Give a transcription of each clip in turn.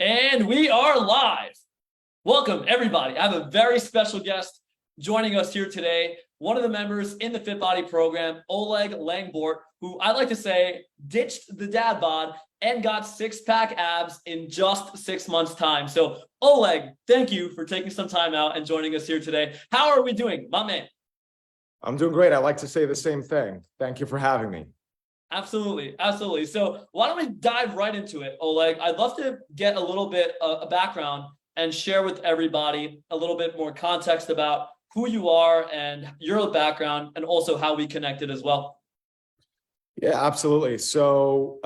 And we are live. Welcome, everybody. I have a very special guest joining us here today. One of the members in the Fit Body program, Oleg Langbort, who I like to say ditched the Dad-Bod and got six-pack abs in just 6 months' time. So, Oleg, thank you for taking some time out and joining us here today. How are we doing, my man? I'm doing great. I like to say the same thing. Thank you for having me. Absolutely. Absolutely. So why don't we dive right into it, Oleg? I'd love to get a little bit of a background and share with everybody a little bit more context about who you are and your background, and also how we connected as well. Yeah, absolutely. So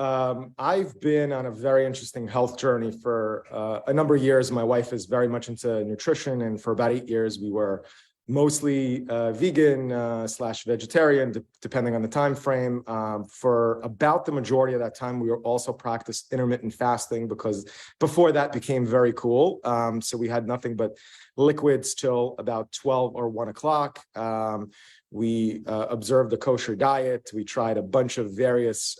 I've been on a very interesting health journey for a number of years. My wife is very much into nutrition, and for about 8 years, we were mostly vegan slash vegetarian, depending on the time frame. For about the majority of that time, we were also practiced intermittent fasting, because before that became very cool. So we had nothing but liquids till about 12 or 1 o'clock. We observed a kosher diet. We tried a bunch of various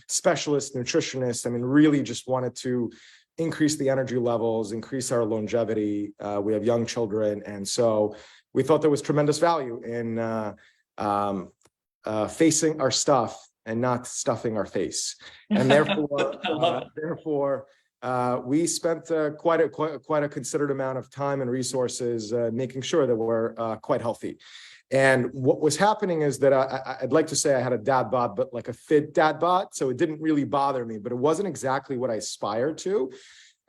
specialists, nutritionists. I mean, really just wanted to increase the energy levels, increase our longevity. We have young children, and so we thought there was tremendous value in facing our stuff and not stuffing our face. And therefore, we spent quite a considered amount of time and resources making sure that we're quite healthy. And what was happening is that I'd like to say I had a Dad-Bod, but like a fit Dad-Bod, so it didn't really bother me, but it wasn't exactly what I aspired to.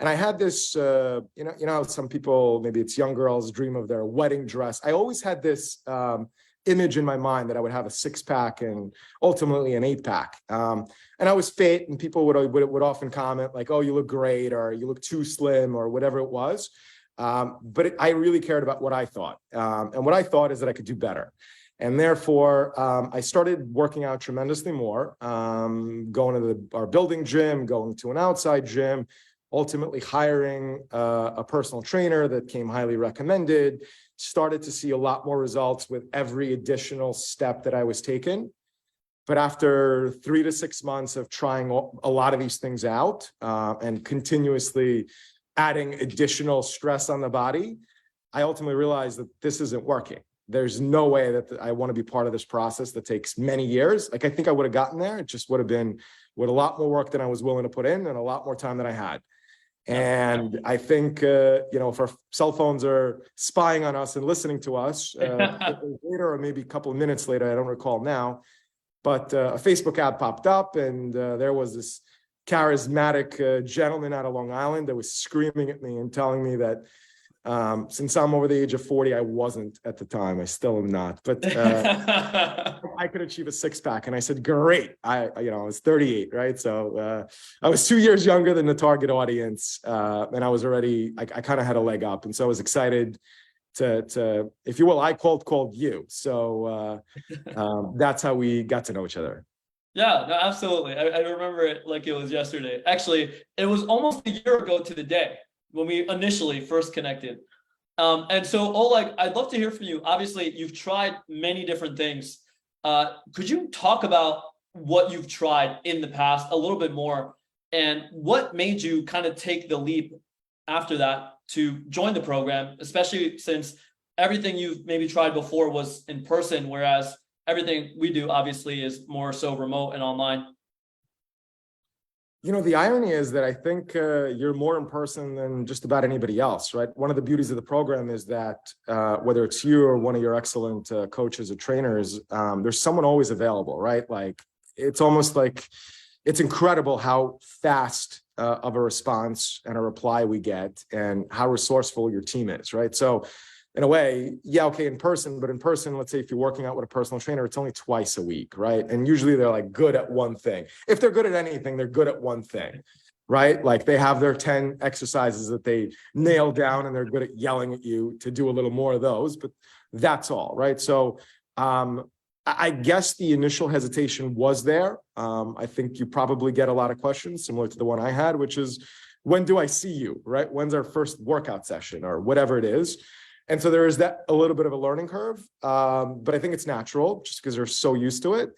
And I had this, you know, some people, maybe it's young girls, dream of their wedding dress. I always had this image in my mind that I would have a 6-pack and ultimately an 8-pack. And I was fit, and people would often comment like, "Oh, you look great," or "You look too slim," or whatever it was. But I really cared about what I thought. And what I thought is that I could do better. And therefore, I started working out tremendously more, going to our building gym, going to an outside gym, ultimately hiring a personal trainer that came highly recommended, started to see a lot more results with every additional step that I was taking. But after 3 to 6 months of trying a lot of these things out and continuously adding additional stress on the body, I ultimately realized that this isn't working. There's no way that I want to be part of this process that takes many years. Like, I think I would have gotten there. It just would have been with a lot more work than I was willing to put in and a lot more time than I had. And I think, you know, if our cell phones are spying on us and listening to us later, or maybe a couple of minutes later, I don't recall now, but a Facebook ad popped up, and there was this charismatic gentleman out of Long Island that was screaming at me and telling me that since I'm over the age of 40, I wasn't at the time. I still am not, but I could achieve a 6-pack. And I said, great. I was 38, right? So I was 2 years younger than the target audience. And I was already, I kind of had a leg up. And so I was excited to, if you will, I called you. So that's how we got to know each other. Yeah, no, absolutely. I remember it like it was yesterday. Actually, it was almost a year ago to the day when we initially first connected. And so, Oleg, I'd love to hear from you. Obviously, you've tried many different things. Could you talk about what you've tried in the past a little bit more, and what made you kind of take the leap after that to join the program, especially since everything you've maybe tried before was in person, whereas everything we do obviously is more so remote and online? You know, the irony is that I think you're more in person than just about anybody else, right? One of the beauties of the program is that whether it's you or one of your excellent coaches or trainers, there's someone always available, right? Like, it's almost like it's incredible how fast of a response and a reply we get, and how resourceful your team is, right? So in a way, yeah, okay, in person, but in person, let's say if you're working out with a personal trainer, it's only twice a week, right? And usually they're like good at one thing. If they're good at anything, they're good at one thing, right? Like, they have their 10 exercises that they nail down, and they're good at yelling at you to do a little more of those, but that's all, right? So I guess the initial hesitation was there. I think you probably get a lot of questions similar to the one I had, which is, when do I see you, right? When's our first workout session, or whatever it is? And so there is that a little bit of a learning curve, but I think it's natural just because they're so used to it.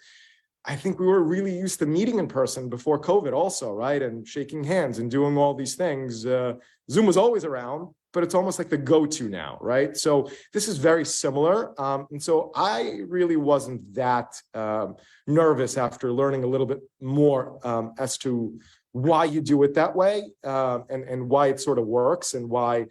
I think we were really used to meeting in person before COVID also, right? And shaking hands and doing all these things. Zoom was always around, but it's almost like the go-to now, right? So this is very similar. And so I really wasn't that nervous after learning a little bit more as to why you do it that way, and why it sort of works, and why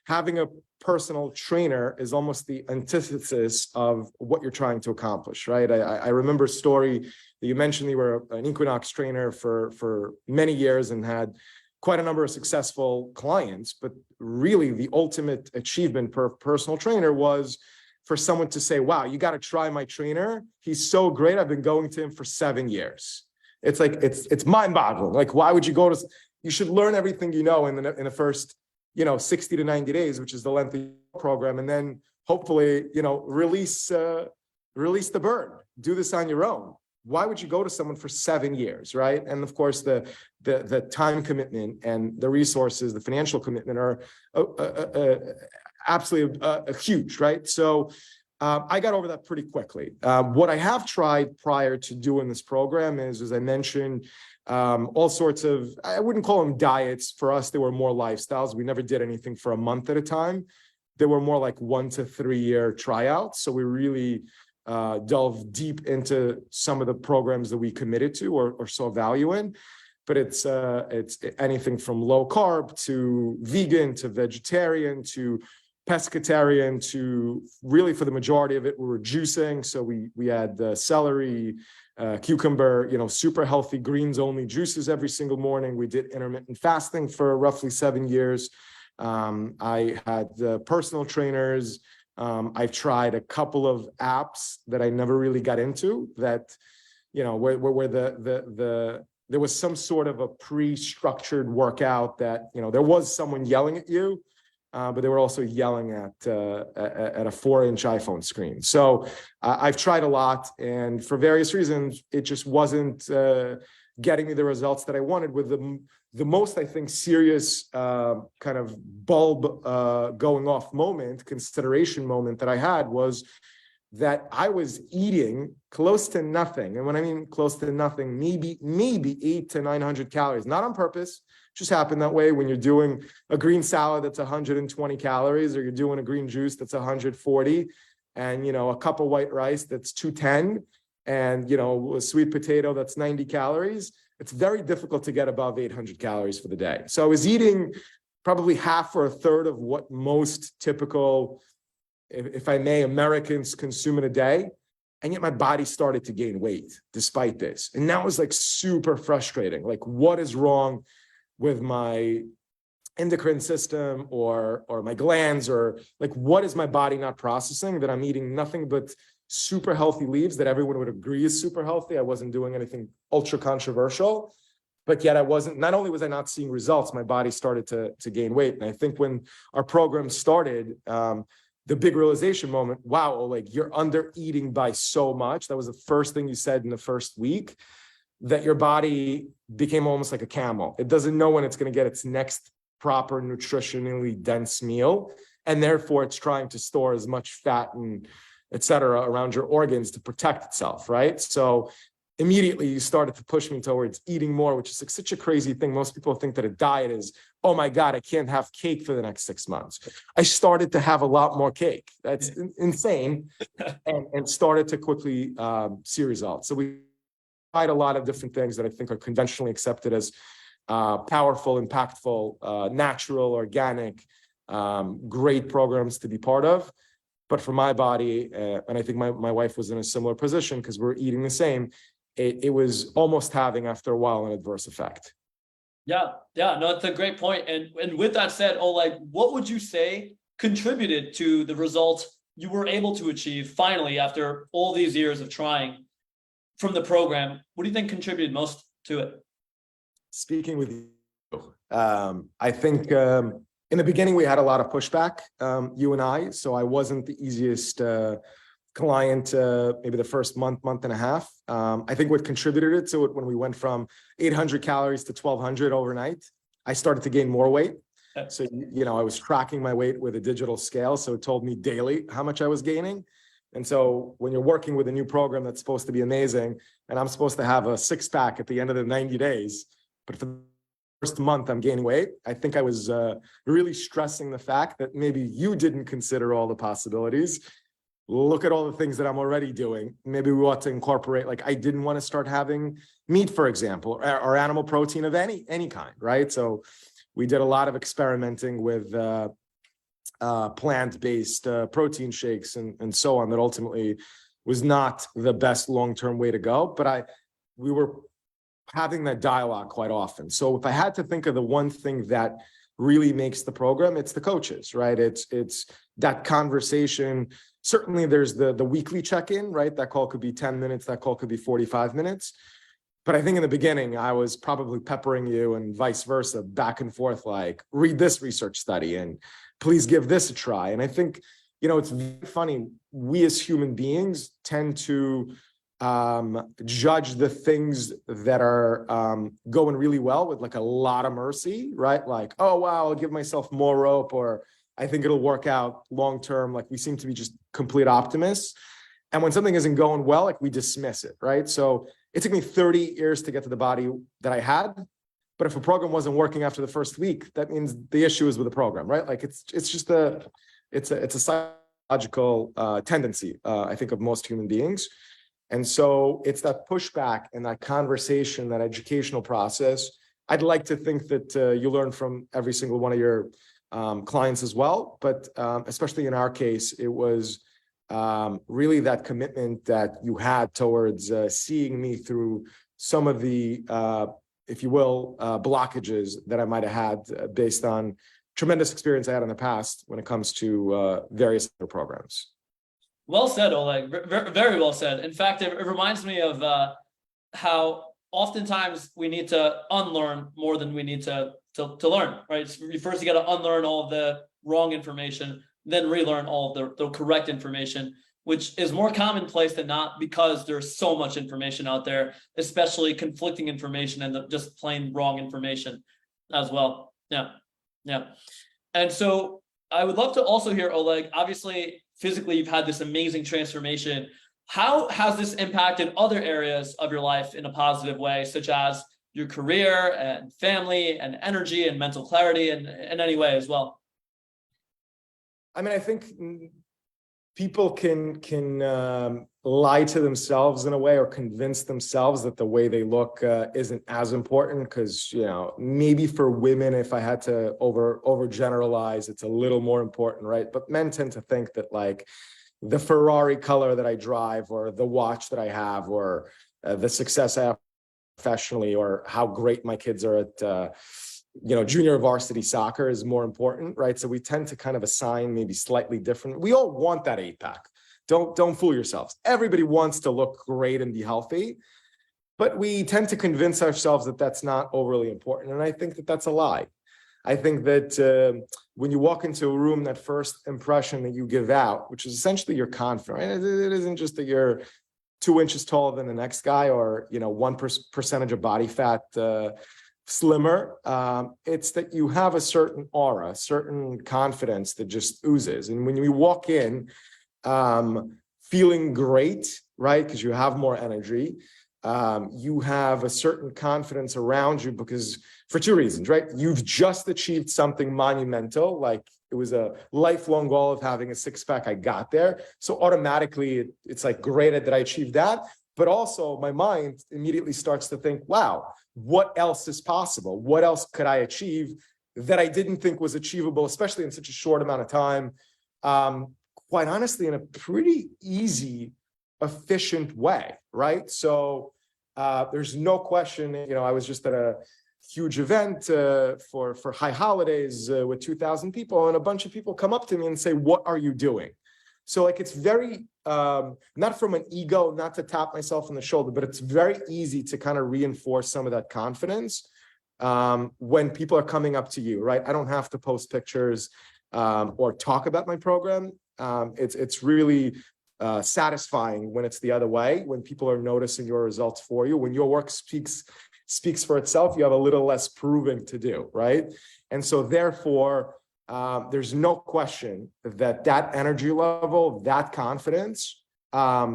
having a personal trainer is almost the antithesis of what you're trying to accomplish, right? I remember a story that you mentioned. You were an Equinox trainer for many years and had quite a number of successful clients, but really the ultimate achievement per personal trainer was for someone to say, wow, you got to try my trainer. He's so great. I've been going to him for 7 years. It's like, it's mind-boggling. Like, why would you go to, you should learn everything you know in the first, 60 to 90 days, which is the length of the program. And then hopefully, release the bird, do this on your own. Why would you go to someone for 7 years, right? And of course, the time commitment and the resources, the financial commitment are absolutely huge, right? So I got over that pretty quickly. What I have tried prior to doing this program is, as I mentioned, all sorts of, I wouldn't call them diets. For us, they were more lifestyles. We never did anything for a month at a time. They were more like 1 to 3 year tryouts. So we really delve deep into some of the programs that we committed to or saw value in. But it's anything from low carb to vegan to vegetarian to pescatarian to, really for the majority of it, we were juicing. So we had celery, cucumber, super healthy greens only juices every single morning. We did intermittent fasting for roughly 7 years. I had personal trainers. I've tried a couple of apps that I never really got into that, where there was some sort of a pre-structured workout that, there was someone yelling at you, but they were also yelling at a 4-inch iPhone screen. So I've tried a lot, and for various reasons, it just wasn't getting me the results that I wanted. With the most, I think, serious kind of bulb going off moment, consideration moment that I had was that I was eating close to nothing. And when I mean close to nothing, maybe 800 to 900 calories, not on purpose, just happened that way. When you're doing a green salad that's 120 calories, or you're doing a green juice that's 140, and, a cup of white rice that's 210, and, a sweet potato that's 90 calories, it's very difficult to get above 800 calories for the day. So I was eating probably half or a third of what most typical, if I may, Americans consume in a day. And yet my body started to gain weight despite this. And that was like super frustrating. Like, what is wrong with my endocrine system or my glands, or like, what is my body not processing that I'm eating nothing but super healthy leaves that everyone would agree is super healthy? I wasn't doing anything ultra controversial, but yet not only was I not seeing results, my body started to gain weight. And I think when our program started, the big realization moment, wow, Oleg, you're under eating by so much. That was the first thing you said in the first week, that your body became almost like a camel. It doesn't know when it's going to get its next proper nutritionally dense meal. And therefore it's trying to store as much fat and et cetera around your organs to protect itself, right? So immediately you started to push me towards eating more, which is like such a crazy thing. Most people think that a diet is, oh my God, I can't have cake for the next 6 months. I started to have a lot more cake. That's insane. And started to quickly see results. So we tried a lot of different things that I think are conventionally accepted as powerful, impactful, natural, organic, great programs to be part of. But for my body, and I think my wife was in a similar position because we're eating the same, it was almost having, after a while, an adverse effect. Yeah, no, it's a great point. And with that said, Oleg, what would you say contributed to the results you were able to achieve finally after all these years of trying from the program? What do you think contributed most to it? Speaking with you, I think in the beginning we had a lot of pushback, you and I, so I wasn't the easiest client, maybe the first month and a half. I think what contributed to it, when we went from 800 calories to 1200 overnight, I started to gain more weight. So, I was tracking my weight with a digital scale. So it told me daily how much I was gaining. And so when you're working with a new program that's supposed to be amazing, and I'm supposed to have a six-pack at the end of the 90 days, but for the first month I'm gaining weight, I think I was really stressing the fact that maybe you didn't consider all the possibilities. Look at all the things that I'm already doing. Maybe we ought to incorporate, like I didn't want to start having meat, for example, or animal protein of any kind, right? So we did a lot of experimenting with plant-based protein shakes and so on that ultimately was not the best long-term way to go. But we were having that dialogue quite often. So if I had to think of the one thing that really makes the program, it's the coaches, right? It's that conversation. Certainly there's the weekly check-in, right? That call could be 10 minutes, that call could be 45 minutes. But I think in the beginning, I was probably peppering you and vice versa, back and forth, like, read this research study and please give this a try. And I think, it's very funny. We as human beings tend to judge the things that are going really well with like a lot of mercy, right? Like, oh, wow, I'll give myself more rope, or I think it'll work out long term. Like we seem to be just complete optimists. And when something isn't going well, like we dismiss it, right? So it took me 30 years to get to the body that I had. But if a program wasn't working after the first week, that means the issue is with the program, right? Like it's just it's a psychological tendency, I think, of most human beings. And so it's that pushback and that conversation, that educational process. I'd like to think that you learn from every single one of your clients as well. But especially in our case, it was really that commitment that you had towards seeing me through some of the, if you will, blockages that I might have had based on tremendous experience I had in the past when it comes to various other programs. Well said, Oleg. Very well said. In fact, it reminds me of how oftentimes we need to unlearn more than we need to learn, right? First, you got to unlearn all of the wrong information, then relearn all of the correct information, which is more commonplace than not because there's so much information out there, especially conflicting information and just plain wrong information as well. Yeah. And so I would love to also hear, Oleg, obviously, physically, you've had this amazing transformation. How has this impacted other areas of your life in a positive way, such as your career and family and energy and mental clarity and in any way as well? I mean, I think people can lie to themselves in a way, or convince themselves that the way they look isn't as important, because maybe for women, if I had to overgeneralize, it's a little more important, right? But men tend to think that like the Ferrari color that I drive, or the watch that I have, or the success I have professionally, or how great my kids are at junior varsity soccer is more important, right? So we tend to kind of assign maybe slightly different. We all want that 8-pack. Don't fool yourselves. Everybody wants to look great and be healthy, but we tend to convince ourselves that that's not overly important. And I think that that's a lie. I think that when you walk into a room, that first impression that you give out, which is essentially you're confident, right? It isn't just that you're 2 inches taller than the next guy, or 1% of body fat slimmer. It's that you have a certain aura, certain confidence that just oozes. And when you walk in feeling great, right, because you have more energy, you have a certain confidence around you, because for 2 reasons, right? You've just achieved something monumental, like it was a lifelong goal of having a 6-pack. I got there. So automatically it's like, great that I achieved that. But also my mind immediately starts to think, wow, what else is possible? What else could I achieve that I didn't think was achievable, especially in such a short amount of time? Quite honestly, in a pretty easy, efficient way, right? So there's no question, I was just at a huge event for high holidays with 2,000 people, and a bunch of people come up to me and say, what are you doing? So like, it's very, not from an ego, not to tap myself on the shoulder, but it's very easy to kind of reinforce some of that confidence when people are coming up to you, right? I don't have to post pictures or talk about my program. It's really satisfying when it's the other way, when people are noticing your results for you, when your work speaks for itself, you have a little less proving to do, right? And so therefore, there's no question that energy level, that confidence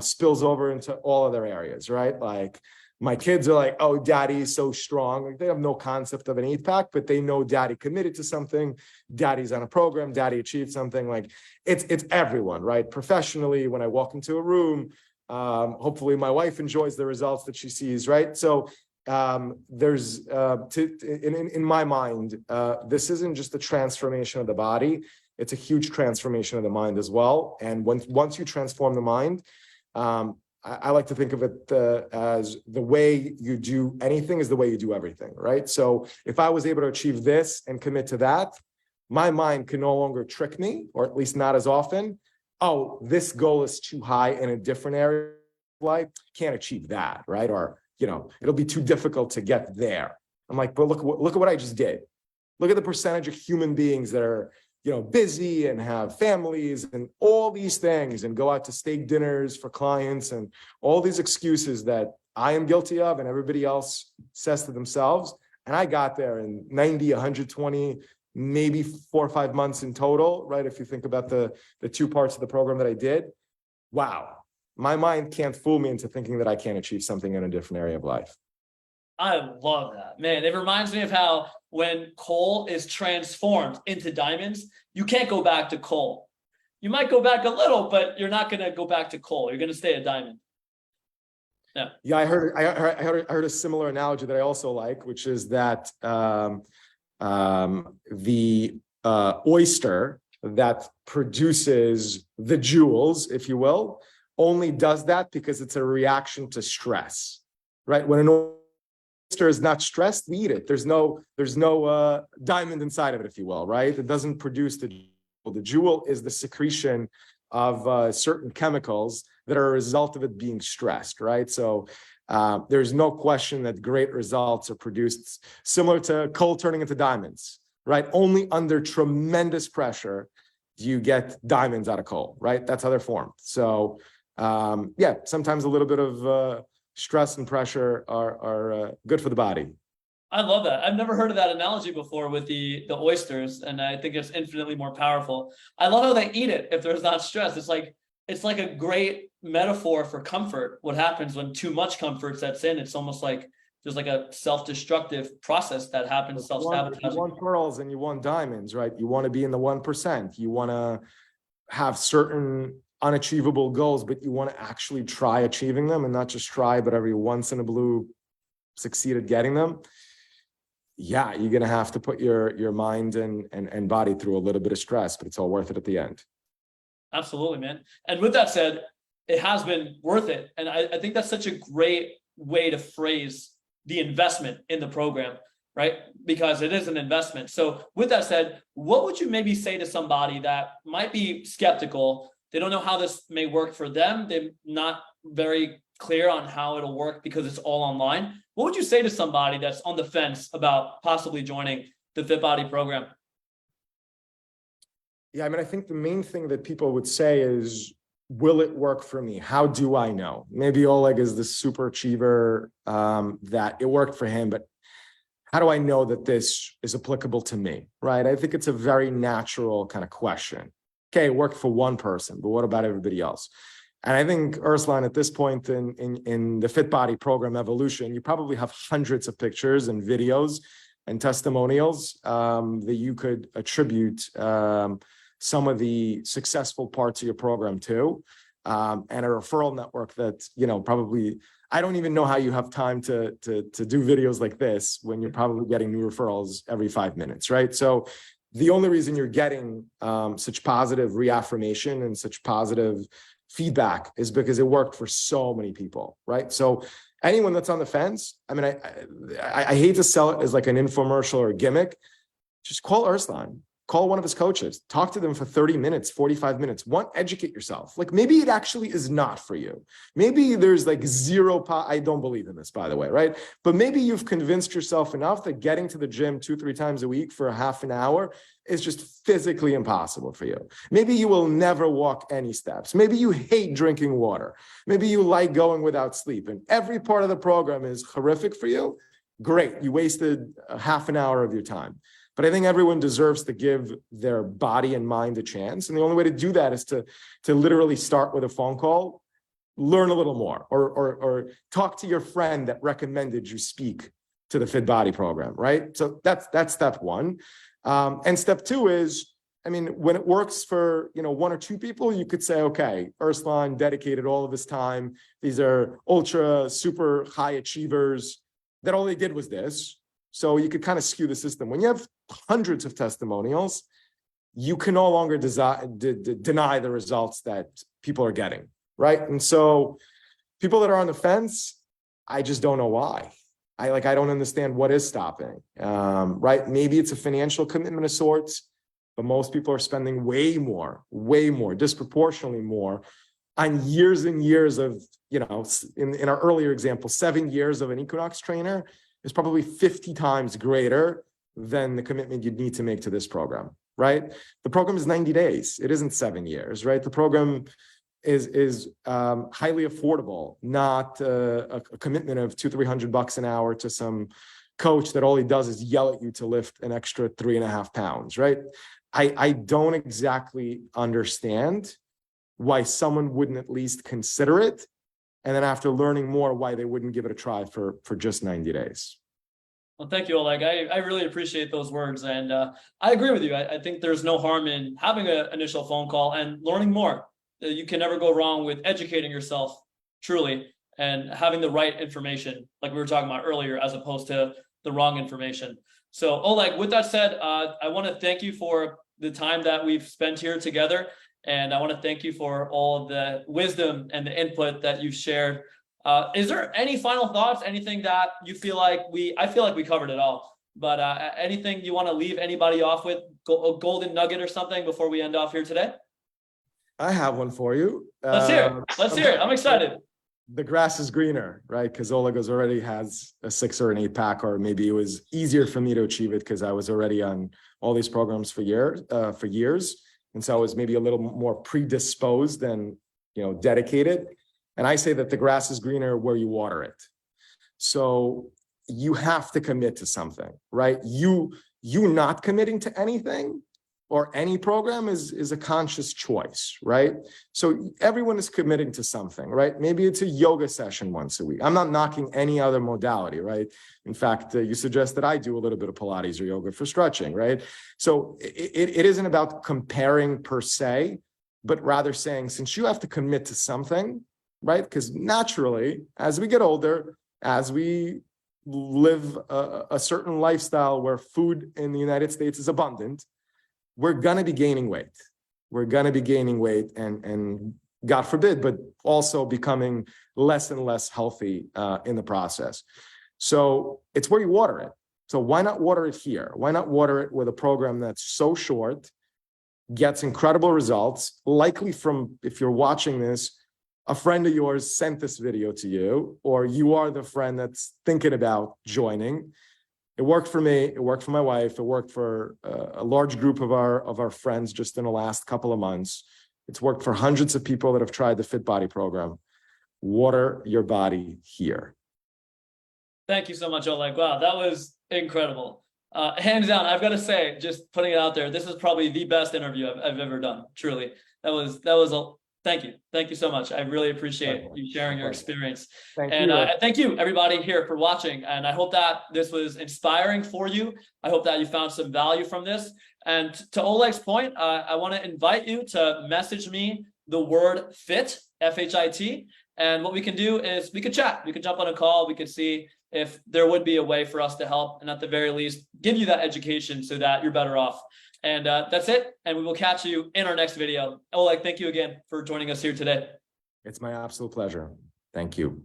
spills over into all other areas, right? Like my kids are like, oh, daddy is so strong. Like, they have no concept of an 8-pack, but they know daddy committed to something. Daddy's on a program. Daddy achieved something. Like it's everyone, right? Professionally, when I walk into a room, hopefully my wife enjoys the results that she sees, right? So there's in my mind, this isn't just the transformation of the body, it's a huge transformation of the mind as well. And once you transform the mind, I like to think of it as the way you do anything is the way you do everything, right? So if I was able to achieve this and commit to that, my mind can no longer trick me, or at least not as often. Oh, this goal is too high in a different area of life, can't achieve that, right? Or, it'll be too difficult to get there. I'm like, but look at what I just did. Look at the percentage of human beings that are, busy and have families and all these things and go out to steak dinners for clients and all these excuses that I am guilty of and everybody else says to themselves. And I got there in 90, 120, maybe 4 or 5 months in total, right? If you think about the 2 parts of the program that I did, wow. My mind can't fool me into thinking that I can't achieve something in a different area of life. I love that, man. It reminds me of how when coal is transformed into diamonds, you can't go back to coal. You might go back a little, but you're not going to go back to coal. You're going to stay a diamond. Yeah, I heard a similar analogy that I also like, which is that the oyster that produces the jewels, if you will, only does that because it's a reaction to stress, right? When an oyster is not stressed, we eat it. There's no diamond inside of it, if you will, right? It doesn't produce the jewel. The jewel is the secretion of certain chemicals that are a result of it being stressed, right? So there's no question that great results are produced similar to coal turning into diamonds, right? Only under tremendous pressure do you get diamonds out of coal, right? That's how they're formed. So yeah, sometimes a little bit of stress and pressure are good for the body. I love that. I've never heard of that analogy before with the oysters, and I think it's infinitely more powerful. I love how they eat it if there's not stress. It's like a great metaphor for comfort. What happens when too much comfort sets in? It's almost like there's like a self-destructive process that happens, self-sabotaging. You want pearls and you want diamonds, right? You want to be in the 1%. You want to have certain unachievable goals, but you want to actually try achieving them, and not just try, but every once in a blue succeed at getting them. Yeah, you're going to have to put your mind and body through a little bit of stress, but it's all worth it at the end. Absolutely, man. And with that said, it has been worth it. And I think that's such a great way to phrase the investment in the program, right? Because it is an investment. So with that said, what would you maybe say to somebody that might be skeptical? They don't know how this may work for them. They're not very clear on how it'll work because it's all online. What would you say to somebody that's on the fence about possibly joining the Fit Body program? Yeah, I mean, I think the main thing that people would say is, will it work for me? How do I know? Maybe Oleg is the super achiever that it worked for him, but how do I know that this is applicable to me, right? I think it's a very natural kind of question. Okay, it worked for one person, but what about everybody else? And I think, Urslan, at this point in the Fit Body program evolution, you probably have hundreds of pictures and videos and testimonials that you could attribute some of the successful parts of your program to, and a referral network that, probably, I don't even know how you have time to do videos like this when you're probably getting new referrals every 5 minutes, right? So the only reason you're getting such positive reaffirmation and such positive feedback is because it worked for so many people, right? So anyone that's on the fence, I mean, I hate to sell it as like an infomercial or a gimmick. Just call Urslan, call one of his coaches, talk to them for 30 minutes, 45 minutes. Educate yourself. Like maybe it actually is not for you. Maybe there's like I don't believe in this, by the way, right? But maybe you've convinced yourself enough that getting to the gym 2-3 times a week for a half an hour is just physically impossible for you. Maybe you will never walk any steps. Maybe you hate drinking water. Maybe you like going without sleep, and every part of the program is horrific for you. Great, you wasted a half an hour of your time. But I think everyone deserves to give their body and mind a chance. And the only way to do that is to literally start with a phone call learn a little more, or talk to your friend that recommended you speak to the Fit Body program, right? So that's step one. And step two is, I mean, when it works for, one or two people, you could say, okay, Urslan dedicated all of his time. These are ultra super high achievers that all they did was this. So you could kind of skew the system. When you have hundreds of testimonials, you can no longer deny the results that people are getting, right? And so people that are on the fence, I just don't know why. I don't understand what is stopping, right? Maybe it's a financial commitment of sorts, but most people are spending way more, disproportionately more on years and years of, in our earlier example, 7 years of an Equinox trainer is probably 50 times greater than the commitment you'd need to make to this program, right? The program is 90 days. It isn't 7 years, right? The program is highly affordable, not a commitment of $200-300 an hour to some coach that all he does is yell at you to lift an extra 3.5 pounds, right? I don't exactly understand why someone wouldn't at least consider it. And then after learning more, why they wouldn't give it a try for just 90 days. Well, thank you, Oleg. I really appreciate those words. And I agree with you. I think there's no harm in having an initial phone call and learning more. You can never go wrong with educating yourself truly and having the right information, like we were talking about earlier, as opposed to the wrong information. So Oleg, with that said, I want to thank you for the time that we've spent here together. And I want to thank you for all of the wisdom and the input that you've shared. Is there any final thoughts? Anything that you feel like I feel like we covered it all, but anything you want to leave anybody off with, a golden nugget or something before we end off here today? I have one for you. Let's hear it. Let's hear it. I'm excited. The grass is greener, right? Because Oleg already has a 6 or an 8 pack, or maybe it was easier for me to achieve it because I was already on all these programs for years. And so I was maybe a little more predisposed than, dedicated. And I say that the grass is greener where you water it. So you have to commit to something, right? You not committing to anything or any program is a conscious choice, right? So everyone is committing to something, right? Maybe it's a yoga session once a week. I'm not knocking any other modality, right? In fact, you suggest that I do a little bit of Pilates or yoga for stretching, right? So it isn't about comparing per se, but rather saying, since you have to commit to something, right? Because naturally, as we get older, as we live a certain lifestyle where food in the United States is abundant, we're going to be gaining weight. We're going to be gaining weight and God forbid, but also becoming less and less healthy in the process. So it's where you water it. So why not water it here? Why not water it with a program that's so short, gets incredible results, likely from, if you're watching this, a friend of yours sent this video to you, or you are the friend that's thinking about joining. It worked for me. It worked for my wife. It worked for a large group of our friends just in the last couple of months. It's worked for hundreds of people that have tried the Fit Body program. Water your body here. Thank you so much, Oleg. Wow, that was incredible. Hands down, I've got to say, just putting it out there, this is probably the best interview I've ever done. Truly, that was a. Thank you. Thank you so much. I really appreciate you sharing your experience. Thank and you. Thank you, everybody here, for watching. And I hope that this was inspiring for you. I hope that you found some value from this. And to Oleg's point, I want to invite you to message me the word FIT, F-H-I-T. And what we can do is we could chat. We could jump on a call. We could see if there would be a way for us to help, and at the very least, give you that education so that you're better off. And that's it. And we will catch you in our next video. Oleg, thank you again for joining us here today. It's my absolute pleasure. Thank you.